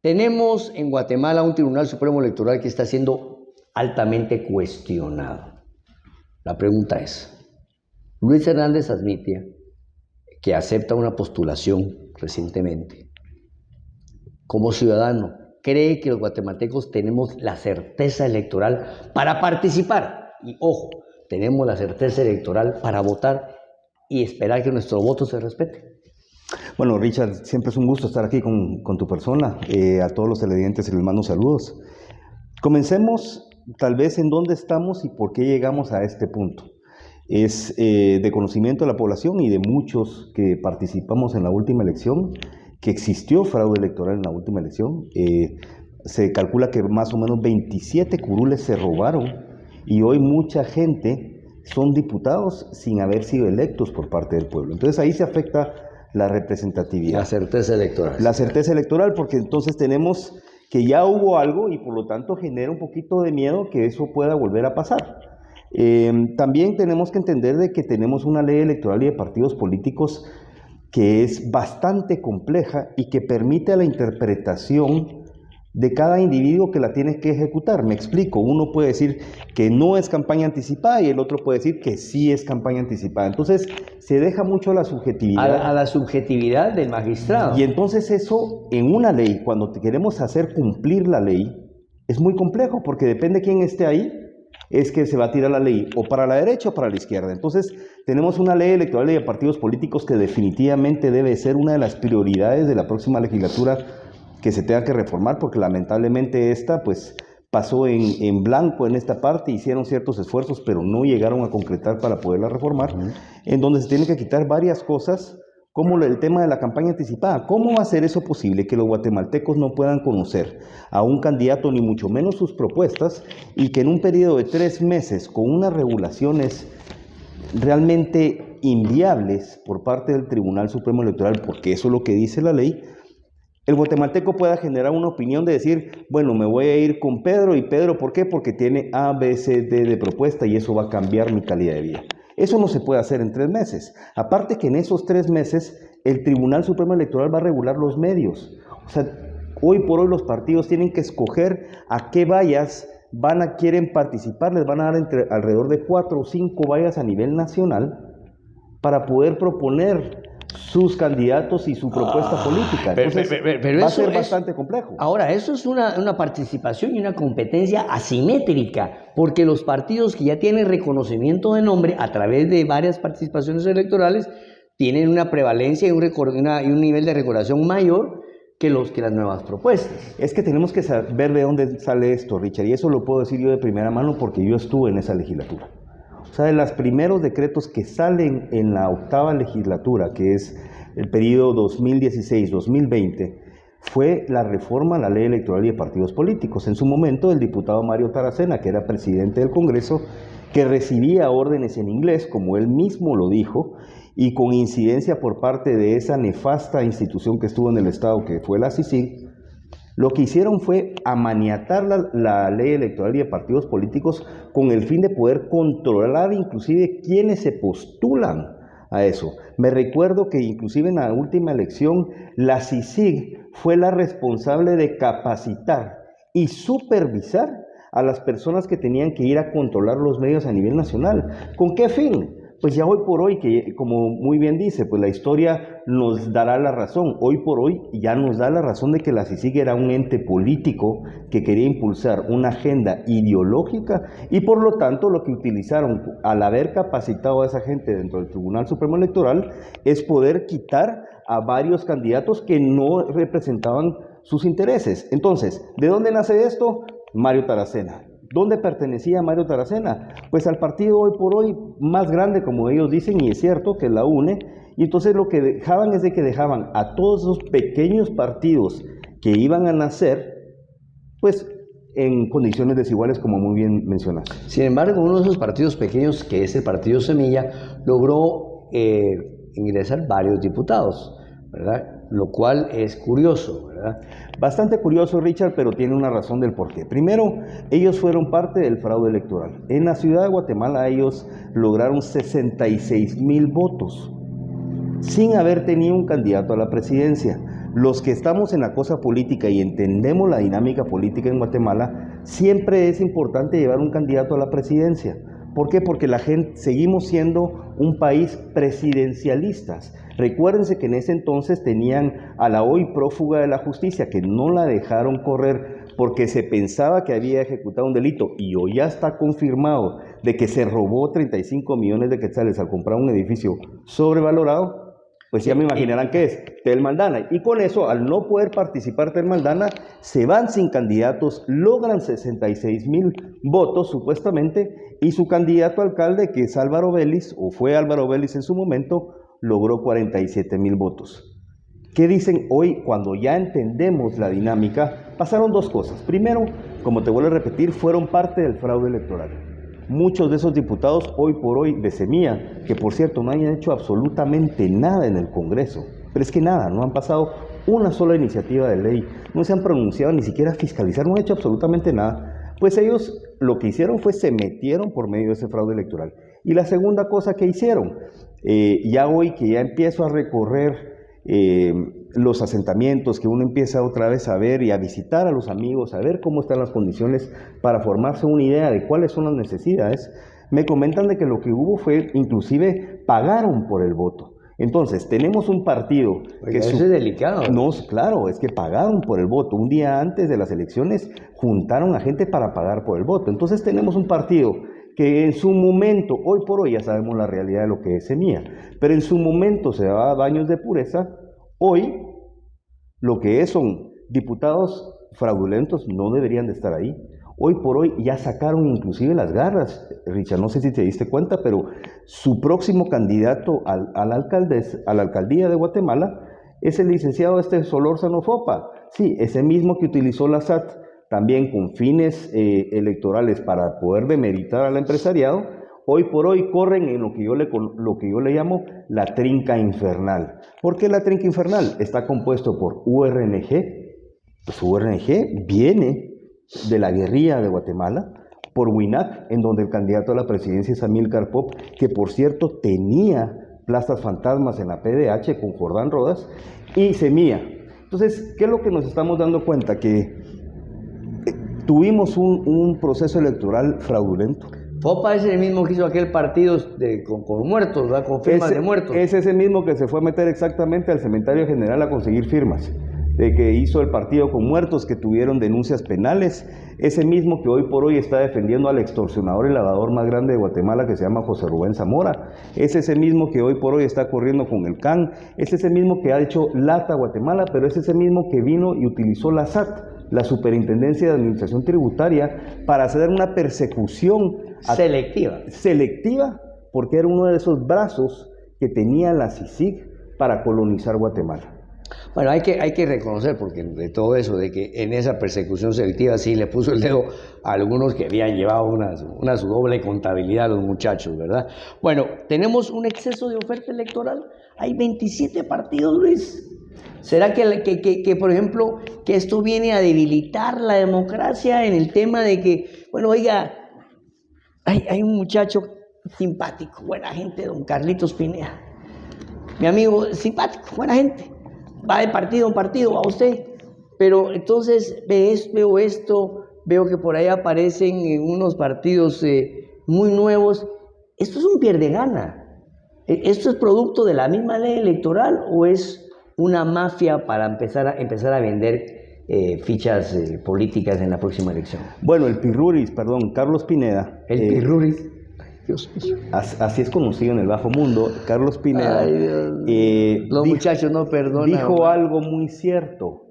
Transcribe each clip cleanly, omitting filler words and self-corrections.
Tenemos en Guatemala un Tribunal Supremo Electoral que está siendo altamente cuestionado. La pregunta es, Luis Hernández Asmitia, que acepta una postulación recientemente, como ciudadano, ¿cree que los guatemaltecos tenemos la certeza electoral para participar? Y ojo, tenemos la certeza electoral para votar y esperar que nuestro voto se respete. Bueno, Richard, siempre es un gusto estar aquí con tu persona. A todos los televidentes les mando saludos. Comencemos tal vez en dónde estamos y por qué llegamos a este punto. Es de conocimiento de la población y de muchos que participamos en la última elección, que existió fraude electoral en la última elección. Se calcula que más o menos 27 curules se robaron y hoy mucha gente son diputados sin haber sido electos por parte del pueblo. Entonces ahí se afecta la representatividad. La certeza electoral. La certeza electoral, porque entonces tenemos que ya hubo algo y por lo tanto genera un poquito de miedo que eso pueda volver a pasar. También tenemos que entender de que tenemos una ley electoral y de partidos políticos que es bastante compleja y que permite la interpretación de cada individuo que la tiene que ejecutar. Me explico, uno puede decir que no es campaña anticipada y el otro puede decir que sí es campaña anticipada. Entonces se deja mucho a la subjetividad. A la subjetividad del magistrado. Y entonces eso en una ley, cuando queremos hacer cumplir la ley, es muy complejo porque depende de quién esté ahí, es que se va a tirar la ley o para la derecha o para la izquierda. Entonces tenemos una ley electoral y de partidos políticos que definitivamente debe ser una de las prioridades de la próxima legislatura que se tenga que reformar, porque lamentablemente esta pues pasó en blanco en esta parte, hicieron ciertos esfuerzos, pero no llegaron a concretar para poderla reformar, en donde se tienen que quitar varias cosas, como el tema de la campaña anticipada. ¿Cómo va a ser eso posible, que los guatemaltecos no puedan conocer a un candidato, ni mucho menos sus propuestas, y que en un periodo de 3 meses, con unas regulaciones realmente inviables por parte del Tribunal Supremo Electoral, porque eso es lo que dice la ley, el guatemalteco pueda generar una opinión de decir, bueno, me voy a ir con Pedro, y Pedro, ¿por qué? Porque tiene A, B, C, D de propuesta y eso va a cambiar mi calidad de vida. Eso no se puede hacer en 3 meses. Aparte que en esos 3 meses el Tribunal Supremo Electoral va a regular los medios. O sea, hoy por hoy los partidos tienen que escoger a qué vallas quieren participar. Les van a dar alrededor de 4 o 5 vallas a nivel nacional para poder proponer sus candidatos y su propuesta política. Entonces, pero va a ser bastante complejo. Ahora, eso es una participación y una competencia asimétrica, porque los partidos que ya tienen reconocimiento de nombre a través de varias participaciones electorales tienen una prevalencia y un nivel de recordación mayor que las nuevas propuestas. Es que tenemos que saber de dónde sale esto, Richard, y eso lo puedo decir yo de primera mano porque yo estuve en esa legislatura. O sea, de los primeros decretos que salen en la 8ª legislatura, que es el periodo 2016-2020, fue la reforma a la ley electoral y de partidos políticos. En su momento, el diputado Mario Taracena, que era presidente del Congreso, que recibía órdenes en inglés, como él mismo lo dijo, y con incidencia por parte de esa nefasta institución que estuvo en el Estado, que fue la CICIG, lo que hicieron fue amaniatar la ley electoral y de partidos políticos con el fin de poder controlar inclusive quiénes se postulan a eso. Me recuerdo que inclusive en la última elección la CICIG fue la responsable de capacitar y supervisar a las personas que tenían que ir a controlar los medios a nivel nacional. ¿Con qué fin? Pues ya hoy por hoy, que como muy bien dice, pues la historia nos dará la razón. Hoy por hoy ya nos da la razón de que la CICIG era un ente político que quería impulsar una agenda ideológica y por lo tanto lo que utilizaron al haber capacitado a esa gente dentro del Tribunal Supremo Electoral es poder quitar a varios candidatos que no representaban sus intereses. Entonces, ¿de dónde nace esto? Mario Taracena. ¿Dónde pertenecía Mario Taracena? Pues al partido hoy por hoy más grande, como ellos dicen, y es cierto que la UNE, y entonces lo que dejaban es de que dejaban a todos esos pequeños partidos que iban a nacer, pues en condiciones desiguales, como muy bien mencionaste. Sin embargo, uno de esos partidos pequeños, que es el Partido Semilla, logró ingresar varios diputados, ¿verdad? Lo cual es curioso, ¿verdad? Bastante curioso, Richard, pero tiene una razón del porqué. Primero, ellos fueron parte del fraude electoral. En la ciudad de Guatemala ellos lograron 66,000 votos. sin haber tenido un candidato a la presidencia. Los que estamos en la cosa política y entendemos la dinámica política en Guatemala, siempre es importante llevar un candidato a la presidencia. ¿Por qué? Porque la gente, seguimos siendo un país presidencialistas. Recuérdense que en ese entonces tenían a la hoy prófuga de la justicia, que no la dejaron correr porque se pensaba que había ejecutado un delito, y hoy ya está confirmado de que se robó 35 millones de quetzales al comprar un edificio sobrevalorado. Pues ya me imaginarán qué es, Tel Maldana. Y con eso, al no poder participar Tel Maldana, se van sin candidatos, logran 66,000 votos supuestamente, y su candidato a alcalde, que es Álvaro Vélez, o fue Álvaro Vélez en su momento, logró 47,000 votos. ¿Qué dicen hoy cuando ya entendemos la dinámica? Pasaron dos cosas. Primero, como te vuelvo a repetir, fueron parte del fraude electoral. Muchos de esos diputados hoy por hoy de Semilla, que por cierto no hayan hecho absolutamente nada en el Congreso, pero es que nada, no han pasado una sola iniciativa de ley, no se han pronunciado ni siquiera a fiscalizar, no han hecho absolutamente nada, pues ellos lo que hicieron fue se metieron por medio de ese fraude electoral. Y la segunda cosa que hicieron, ya hoy que ya empiezo a recorrer los asentamientos, que uno empieza otra vez a ver y a visitar a los amigos, a ver cómo están las condiciones para formarse una idea de cuáles son las necesidades, me comentan de que lo que hubo fue, inclusive, pagaron por el voto. Entonces, tenemos un partido que eso es delicado. No, claro, es que pagaron por el voto. Un día antes de las elecciones juntaron a gente para pagar por el voto. Entonces, tenemos un partido que en su momento, hoy por hoy ya sabemos la realidad de lo que es Semilla, pero en su momento se daba baños de pureza. Hoy lo que es son diputados fraudulentos, no deberían de estar ahí. Hoy por hoy ya sacaron inclusive las garras, Richard, no sé si te diste cuenta, pero su próximo candidato a la alcaldía de Guatemala es el licenciado Solórzano Fopa, sí, ese mismo que utilizó la SAT también con fines electorales para poder demeritar al empresariado. Hoy por hoy corren en lo que yo le llamo la trinca infernal. ¿Por qué la trinca infernal? Está compuesto por URNG, pues URNG viene de la guerrilla de Guatemala, por WINAC, en donde el candidato a la presidencia es Amílcar Pop, que por cierto tenía plazas fantasmas en la PDH con Jordán Rodas, y Semilla. Entonces, ¿qué es lo que nos estamos dando cuenta? Que tuvimos un proceso electoral fraudulento. Fopa es el mismo que hizo aquel partido con muertos, ¿verdad? Con firmas de muertos. Es ese mismo que se fue a meter exactamente al cementerio general a conseguir firmas, de que hizo el partido con muertos, que tuvieron denuncias penales, ese mismo que hoy por hoy está defendiendo al extorsionador y lavador más grande de Guatemala, que se llama José Rubén Zamora, es ese mismo que hoy por hoy está corriendo con el CAN, es ese mismo que ha hecho lata a Guatemala, pero es ese mismo que vino y utilizó la SAT, la Superintendencia de Administración Tributaria, para hacer una persecución selectiva, porque era uno de esos brazos que tenía la CICIG para colonizar Guatemala. Bueno, hay que reconocer, porque de todo eso, de que en esa persecución selectiva sí le puso el dedo a algunos que habían llevado una su doble contabilidad a los muchachos, ¿verdad? Bueno, tenemos un exceso de oferta electoral. Hay 27 partidos, Luis. ¿Será que, por ejemplo, que esto viene a debilitar la democracia en el tema de que, bueno, oiga, hay un muchacho simpático, buena gente, don Carlitos Pineda, mi amigo simpático, buena gente, va de partido en partido, va usted, pero entonces veo esto, veo que por ahí aparecen unos partidos muy nuevos. ¿Esto es un pierde-gana? ¿Esto es producto de la misma ley electoral o es una mafia para empezar a vender fichas políticas en la próxima elección? Bueno, Carlos Pineda. El Pirruris. Dios mío. Así es conocido en el bajo mundo, Carlos Pineda. Ay, los muchachos no perdonan. Dijo algo muy cierto.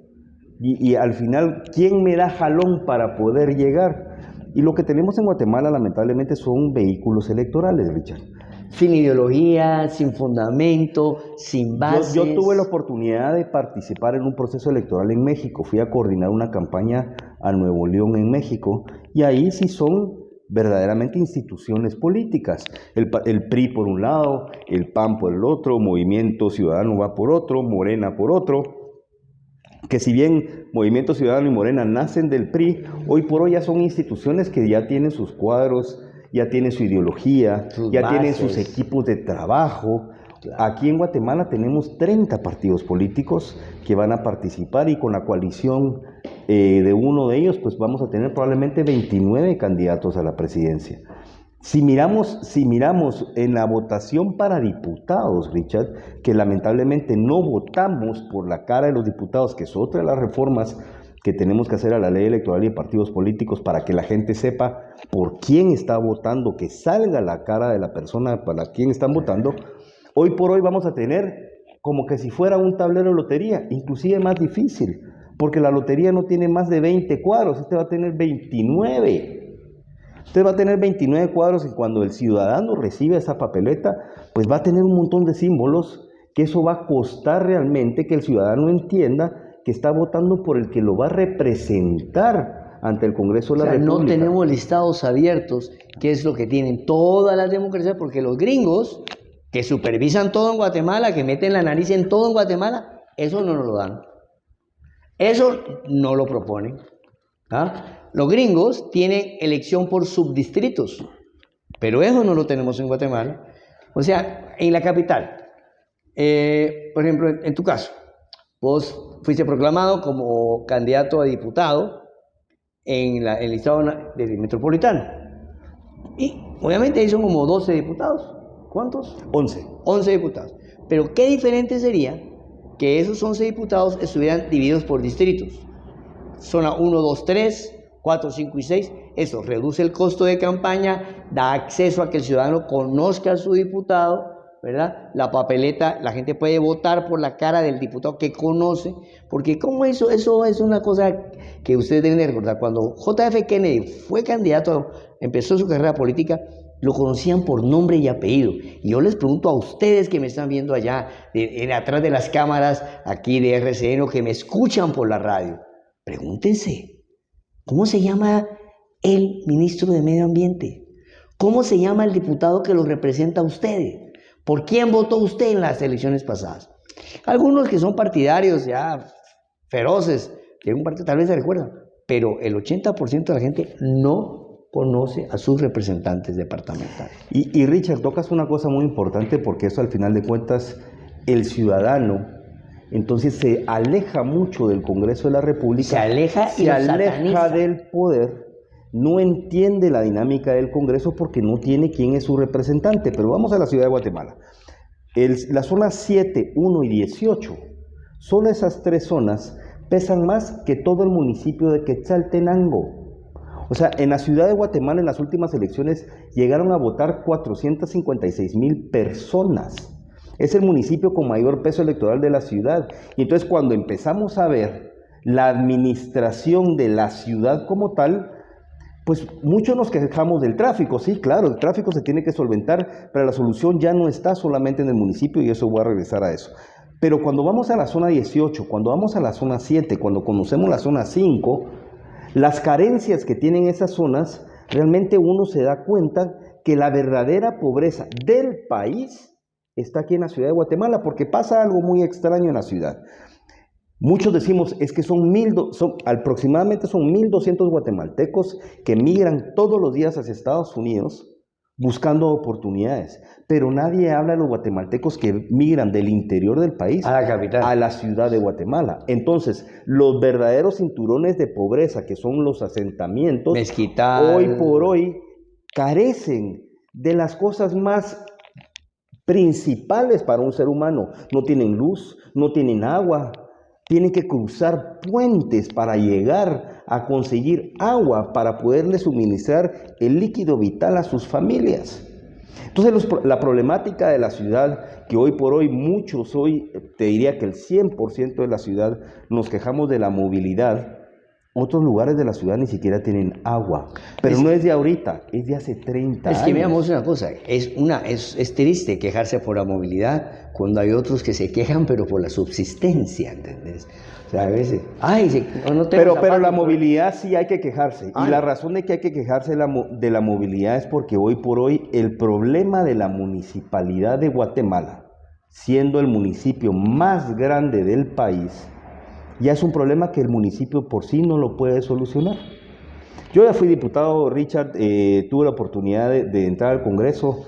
Y al final, ¿quién me da jalón para poder llegar? Y lo que tenemos en Guatemala, lamentablemente, son vehículos electorales, Richard. Sin ideología, sin fundamento, sin bases. Yo tuve la oportunidad de participar en un proceso electoral en México. Fui a coordinar una campaña a Nuevo León en México. Y ahí sí son verdaderamente instituciones políticas. El PRI por un lado, el PAN por el otro, Movimiento Ciudadano va por otro, Morena por otro. Que si bien Movimiento Ciudadano y Morena nacen del PRI, hoy por hoy ya son instituciones que ya tienen sus cuadros, ya tienen su ideología, ya tienen sus equipos de trabajo. Claro. Aquí en Guatemala tenemos 30 partidos políticos que van a participar y con la coalición de uno de ellos, pues vamos a tener probablemente 29 candidatos a la presidencia. Si miramos en la votación para diputados, Richard, que lamentablemente no votamos por la cara de los diputados, que es otra de las reformas que tenemos que hacer a la ley electoral y de partidos políticos para que la gente sepa por quién está votando, que salga la cara de la persona para quien están votando, hoy por hoy vamos a tener como que si fuera un tablero de lotería, inclusive más difícil, porque la lotería no tiene más de 20 cuadros, este va a tener 29. Usted va a tener 29 cuadros y cuando el ciudadano recibe esa papeleta, pues va a tener un montón de símbolos, que eso va a costar realmente que el ciudadano entienda que está votando por el que lo va a representar ante el Congreso de la República. No tenemos listados abiertos, que es lo que tienen todas las democracias, porque los gringos, que supervisan todo en Guatemala, que meten la nariz en todo en Guatemala, eso no nos lo dan. Eso no lo proponen. ¿Ah? Los gringos tienen elección por subdistritos, pero eso no lo tenemos en Guatemala. O sea, en la capital, por ejemplo, en tu caso, vos fuiste proclamado como candidato a diputado en el estado metropolitano. Y obviamente ahí son como 12 diputados. ¿Cuántos? 11. 11 diputados. Pero qué diferente sería que esos 11 diputados estuvieran divididos por distritos. Zona 1, 2, 3, 4, 5 y 6. Eso reduce el costo de campaña, da acceso a que el ciudadano conozca a su diputado, ¿verdad? La papeleta, la gente puede votar por la cara del diputado que conoce, porque como eso es una cosa que ustedes deben de recordar. Cuando J.F. Kennedy fue candidato, empezó su carrera política, lo conocían por nombre y apellido. Y yo les pregunto a ustedes que me están viendo allá, atrás de las cámaras, aquí de RCN, o que me escuchan por la radio, pregúntense, ¿cómo se llama el ministro de Medio Ambiente? ¿Cómo se llama el diputado que lo representa a ustedes? ¿Por quién votó usted en las elecciones pasadas? Algunos que son partidarios ya feroces, que un partido tal vez se recuerdan, pero el 80% de la gente no conoce a sus representantes departamentales. Y Richard, tocas una cosa muy importante porque eso al final de cuentas, el ciudadano, entonces se aleja mucho del Congreso de la República, se aleja del poder, no entiende la dinámica del Congreso porque no tiene quién es su representante. Pero vamos a la ciudad de Guatemala. Las zonas 7, 1 y 18, solo esas tres zonas pesan más que todo el municipio de Quetzaltenango. O sea, en la ciudad de Guatemala en las últimas elecciones llegaron a votar 456,000 personas. Es el municipio con mayor peso electoral de la ciudad. Y entonces cuando empezamos a ver la administración de la ciudad como tal, pues muchos nos quejamos del tráfico. Sí, claro, el tráfico se tiene que solventar, pero la solución ya no está solamente en el municipio y eso voy a regresar a eso. Pero cuando vamos a la zona 18, cuando vamos a la zona 7, cuando conocemos la zona 5, las carencias que tienen esas zonas, realmente uno se da cuenta que la verdadera pobreza del país está aquí en la ciudad de Guatemala, porque pasa algo muy extraño en la ciudad. Muchos decimos, es que aproximadamente son 1,200 guatemaltecos que migran todos los días hacia Estados Unidos buscando oportunidades, pero nadie habla de los guatemaltecos que migran del interior del país a la capital, a la ciudad de Guatemala. Entonces, los verdaderos cinturones de pobreza, que son los asentamientos, Mezquital, hoy por hoy carecen de las cosas más principales para un ser humano. No tienen luz, no tienen agua, tienen que cruzar puentes para llegar a conseguir agua para poderle suministrar el líquido vital a sus familias. Entonces la problemática de la ciudad, que hoy por hoy muchos, te diría que el 100% de la ciudad nos quejamos de la movilidad. Otros lugares de la ciudad ni siquiera tienen agua, pero no es de ahorita, es de hace 30 años. Es que veamos una cosa, es triste quejarse por la movilidad cuando hay otros que se quejan pero por la subsistencia, ¿entendés? O sea, a veces, no tengo pero la movilidad sí hay que quejarse, y la razón de que hay que quejarse de la movilidad es porque hoy por hoy el problema de la municipalidad de Guatemala, siendo el municipio más grande del país, ya es un problema que el municipio por sí no lo puede solucionar. Yo ya fui diputado, Richard, tuve la oportunidad de entrar al Congreso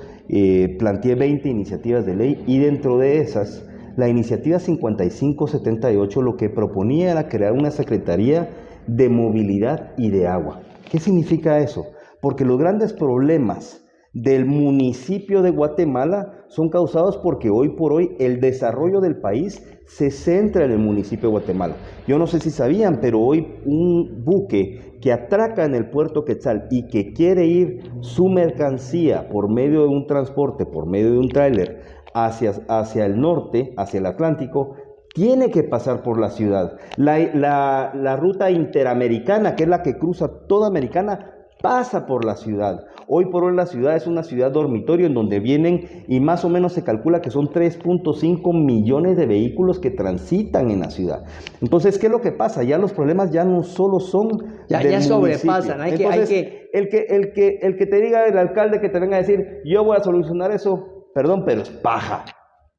planteé 20 iniciativas de ley y dentro de esas, la iniciativa 5578 lo que proponía era crear una Secretaría de Movilidad y de Agua. ¿Qué significa eso? Porque los grandes problemas del municipio de Guatemala son causados porque hoy por hoy el desarrollo del país se centra en el municipio de Guatemala. Yo no sé si sabían, pero hoy un buque que atraca en el puerto Quetzal y que quiere ir su mercancía por medio de un transporte, por medio de un tráiler hacia el norte, hacia el Atlántico, tiene que pasar por la ciudad. La ruta interamericana, que es la que cruza toda Americana, pasa por la ciudad. Hoy por hoy la ciudad es una ciudad dormitorio en donde vienen y más o menos se calcula que son 3.5 millones de vehículos que transitan en la ciudad. Entonces, ¿qué es lo que pasa? Ya los problemas ya no solo son ya sobrepasan. Entonces, el que te diga el alcalde que te venga a decir, yo voy a solucionar eso, perdón, pero es paja.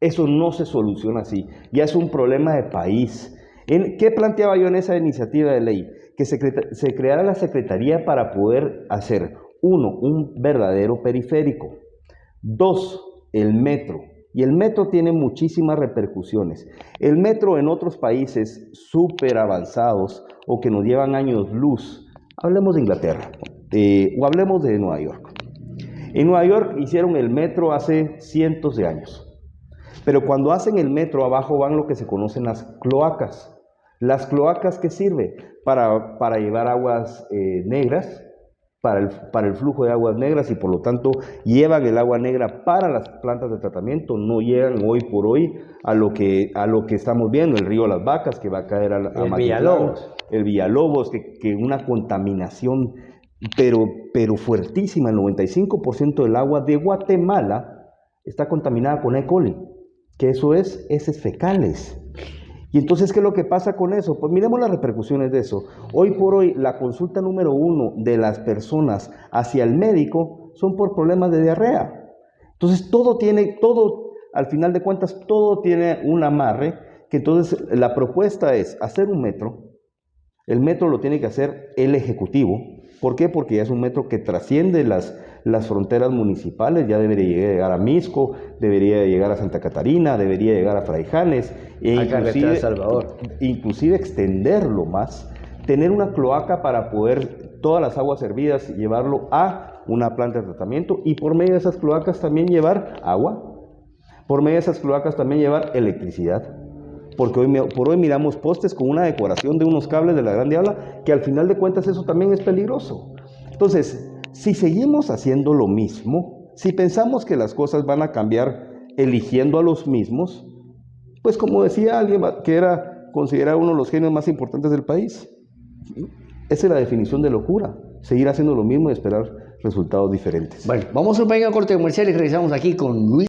Eso no se soluciona así. Ya es un problema de país. ¿Qué planteaba yo en esa iniciativa de ley? Que se creara la Secretaría para poder hacer, 1, un verdadero periférico, 2, el metro. Y el metro tiene muchísimas repercusiones. El metro en otros países súper avanzados o que nos llevan años luz, hablemos de Inglaterra o hablemos de Nueva York. En Nueva York hicieron el metro hace cientos de años. Pero cuando hacen el metro, abajo van lo que se conocen las cloacas. ¿Las cloacas qué sirve? Para llevar aguas negras, para el flujo de aguas negras y por lo tanto llevan el agua negra para las plantas de tratamiento, no llegan hoy por hoy a lo que estamos viendo, el río Las Vacas que va a caer a Matitlán, el Villalobos, que una contaminación pero fuertísima. El 95% del agua de Guatemala está contaminada con E. coli, que eso es heces fecales. Y entonces, ¿qué es lo que pasa con eso? Pues miremos las repercusiones de eso. Hoy por hoy, la consulta número 1 de las personas hacia el médico son por problemas de diarrea. Entonces, al final de cuentas, todo tiene un amarre, que entonces la propuesta es hacer un metro. El metro lo tiene que hacer el Ejecutivo. ¿Por qué? Porque ya es un metro que trasciende las fronteras municipales, ya debería llegar a Misco, debería llegar a Santa Catarina, debería llegar a Fraijanes, inclusive extenderlo más, tener una cloaca para poder todas las aguas servidas llevarlo a una planta de tratamiento y por medio de esas cloacas también llevar agua, por medio de esas cloacas también llevar electricidad. Porque por hoy miramos postes con una decoración de unos cables de la Gran Diabla, que al final de cuentas eso también es peligroso. Entonces, si seguimos haciendo lo mismo, si pensamos que las cosas van a cambiar eligiendo a los mismos, pues como decía alguien que era considerado uno de los genios más importantes del país, esa es la definición de locura, seguir haciendo lo mismo y esperar resultados diferentes. Bueno, vamos a un pequeño corte comercial y regresamos aquí con Luis.